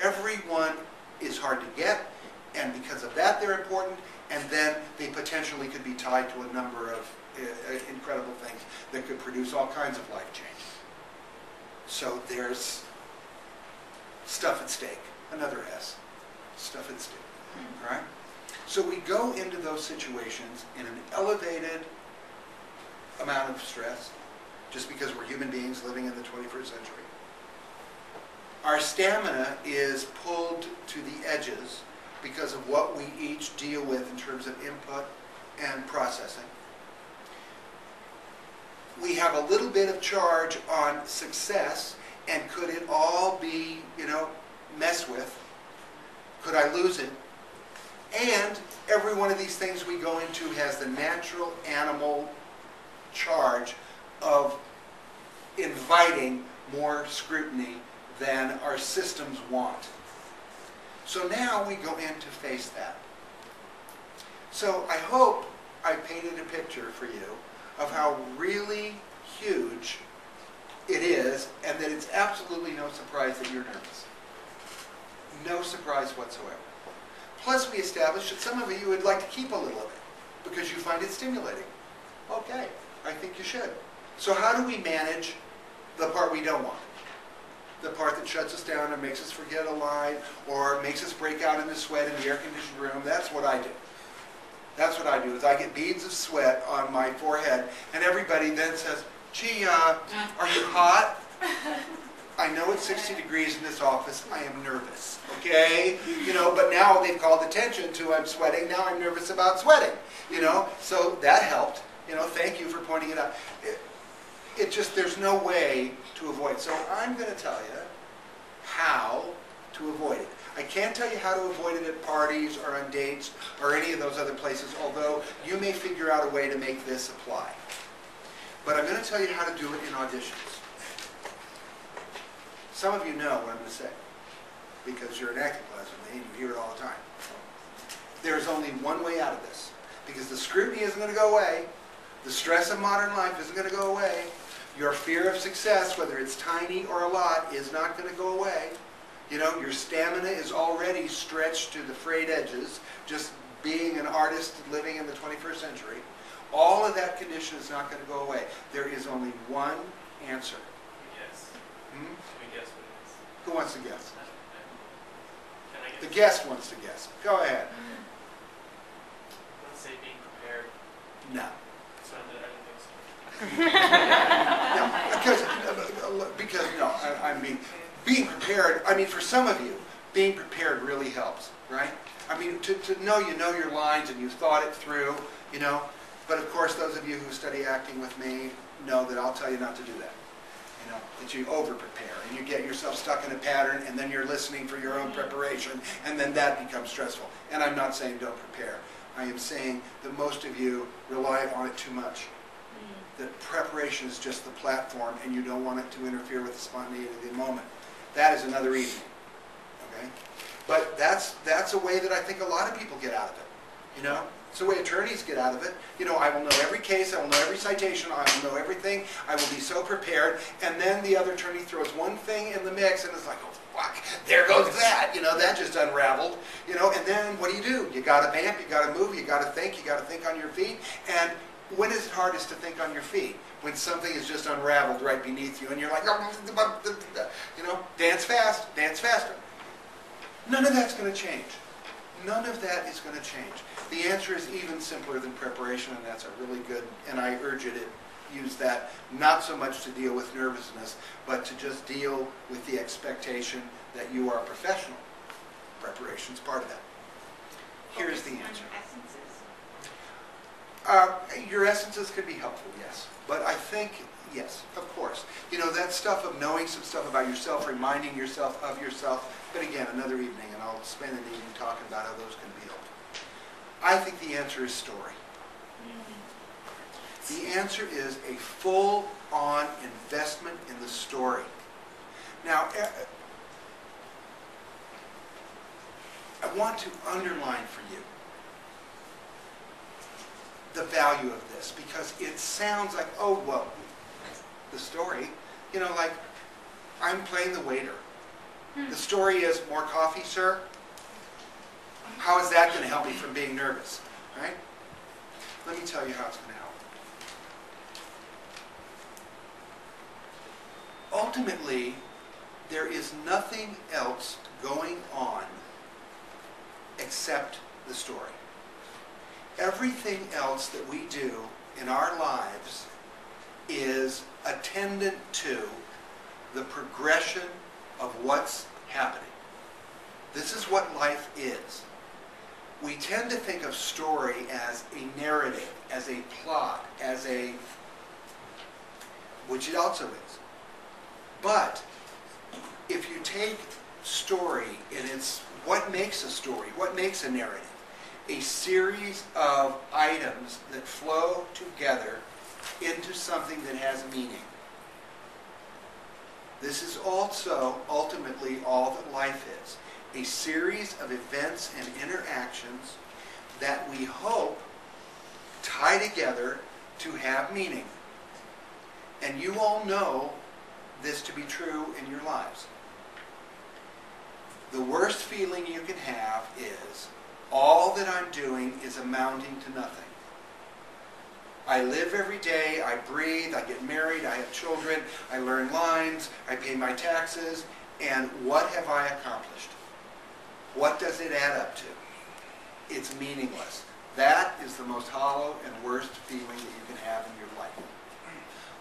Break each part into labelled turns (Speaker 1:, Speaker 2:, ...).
Speaker 1: Everyone is hard to get, and because of that they're important, and then they potentially could be tied to a number of incredible things that could produce all kinds of life change. So there's stuff at stake. Another S. Stuff at stake. All right? So we go into those situations in an elevated amount of stress, just because we're human beings living in the 21st century. Our stamina is pulled to the edges because of what we each deal with in terms of input and processing. We have a little bit of charge on success, and could it all be, messed with? Could I lose it? And every one of these things we go into has the natural animal charge of inviting more scrutiny than our systems want. So now we go in to face that. So I hope I painted a picture for you of how really huge it is, and that it's absolutely no surprise that you're nervous. No surprise whatsoever. Plus, we established that some of you would like to keep a little of it because you find it stimulating. Okay, I think you should. So how do we manage the part we don't want? The part that shuts us down and makes us forget a line, or makes us break out into sweat in the air-conditioned room. That's what I do. That's what I do, is I get beads of sweat on my forehead, and everybody then says, gee, are you hot? I know it's 60 degrees in this office. I am nervous, okay? But now they've called attention to I'm sweating. Now I'm nervous about sweating, So that helped. Thank you for pointing it out. It just, there's no way to avoid. So I'm going to tell you how to avoid it. I can't tell you how to avoid it at parties or on dates or any of those other places, although you may figure out a way to make this apply. But I'm going to tell you how to do it in auditions. Some of you know what I'm going to say, because you're in acting class with me and you hear it all the time. There's only one way out of this, because the scrutiny isn't going to go away. The stress of modern life isn't going to go away. Your fear of success, whether it's tiny or a lot, is not going to go away. Your stamina is already stretched to the frayed edges, just being an artist living in the 21st century. All of that condition is not going to go away. There is only one answer.
Speaker 2: Yes.
Speaker 1: Hmm?
Speaker 2: Can we guess what it is?
Speaker 1: Who wants to guess?
Speaker 2: Can I guess?
Speaker 1: The guest wants to guess. Go ahead.
Speaker 2: Let's say being prepared.
Speaker 1: No.
Speaker 2: So I didn't think so.
Speaker 1: No, because no, I mean, being prepared, for some of you, being prepared really helps, right? To know you know your lines and you've thought it through, But of course, those of you who study acting with me know that I'll tell you not to do that. That you over-prepare and you get yourself stuck in a pattern, and then you're listening for your own preparation, and then that becomes stressful. And I'm not saying don't prepare. I am saying that most of you rely on it too much. That preparation is just the platform, and you don't want it to interfere with the spontaneity of the moment. That is another evening. Okay? But that's a way that I think a lot of people get out of it. It's the way attorneys get out of it. I will know every case, I will know every citation, I will know everything, I will be so prepared, and then the other attorney throws one thing in the mix, and it's like, oh fuck, there goes that, that just unraveled, and then what do? You gotta vamp, you gotta move, you gotta think on your feet, and when is it hardest to think on your feet? When something is just unraveled right beneath you, and you're like, dance fast, dance faster. None of that's going to change. None of that is going to change. The answer is even simpler than preparation, and that's a really good, and I urge you to use that, not so much to deal with nervousness, but to just deal with the expectation that you are a professional. Preparation is part of that. Here's the answer. Your essences could be helpful, yes. But I think, yes, of course. That stuff of knowing some stuff about yourself, reminding yourself of yourself, but again, another evening, and I'll spend an evening talking about how those can be helpful. I think the answer is story. The answer is a full-on investment in the story. Now, I want to underline for you the value of this, because it sounds like, oh, well, the story, like I'm playing the waiter. The story is, more coffee, sir? How is that going to help me from being nervous? Right? Let me tell you how it's going to help. Ultimately, there is nothing else going on except the story. Everything else that we do in our lives is attendant to the progression of what's happening. This is what life is. We tend to think of story as a narrative, as a plot, which it also is. But if you take story and it's what makes a story, what makes a narrative, a series of items that flow together into something that has meaning. This is also ultimately all that life is. A series of events and interactions that we hope tie together to have meaning. And you all know this to be true in your lives. The worst feeling you can have is, all that I'm doing is amounting to nothing. I live every day, I breathe, I get married, I have children, I learn lines, I pay my taxes, and what have I accomplished? What does it add up to? It's meaningless. That is the most hollow and worst feeling that you can have in your life.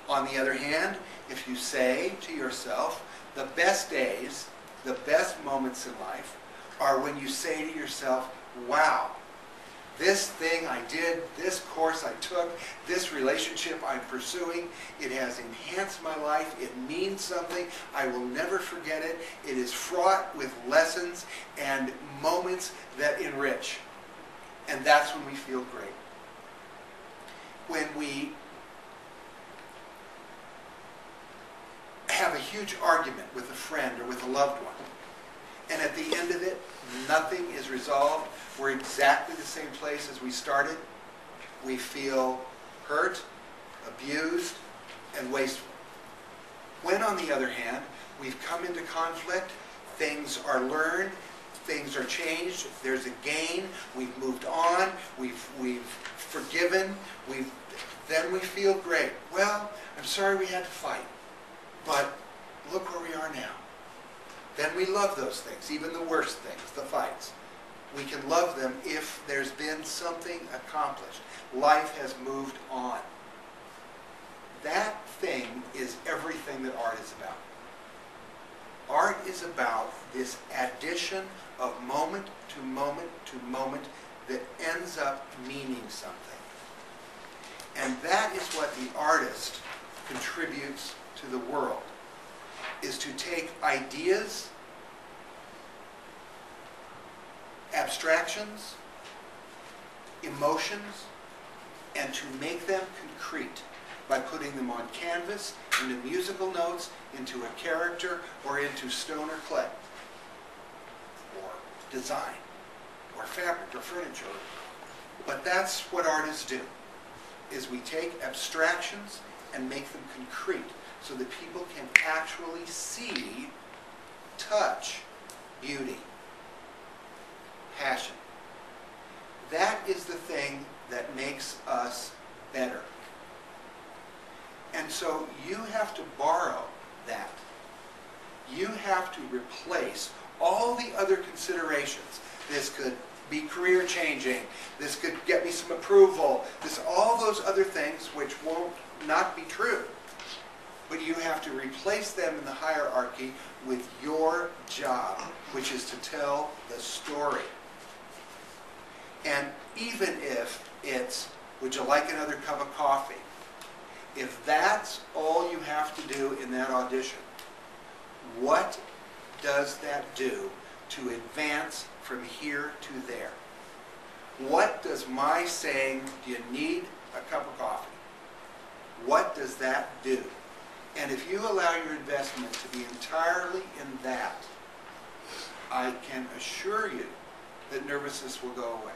Speaker 1: On the other hand, if you say to yourself, the best days, the best moments in life are when you say to yourself, wow, this thing I did, this course I took, this relationship I'm pursuing, it has enhanced my life, it means something, I will never forget it, it is fraught with lessons and moments that enrich. And that's when we feel great. When we have a huge argument with a friend or with a loved one, and at the end of it, nothing is resolved, we're exactly the same place as we started, we feel hurt, abused, and wasteful. When, on the other hand, we've come into conflict, things are learned, things are changed, there's a gain, we've moved on, we've forgiven, then we feel great. Well, I'm sorry we had to fight, but look where we are now. Then we love those things, even the worst things, the fights. We can love them if there's been something accomplished. Life has moved on. That thing is everything that art is about. Art is about this addition of moment to moment to moment that ends up meaning something. And that is what the artist contributes to the world, is to take ideas, abstractions, emotions, and to make them concrete by putting them on canvas, into musical notes, into a character, or into stone or clay, or design, or fabric, or furniture. But that's what artists do, is we take abstractions and make them concrete so that people can actually see, touch beauty, passion. That is the thing that makes us better. And so you have to borrow that. You have to replace all the other considerations. This could be career changing. This could get me some approval. All those other things which won't not be true. But you have to replace them in the hierarchy with your job, which is to tell the story. And even if it's, would you like another cup of coffee? If that's all you have to do in that audition, what does that do to advance from here to there? What does my saying, do you need a cup of coffee? What does that do? And if you allow your investment to be entirely in that, I can assure you that nervousness will go away.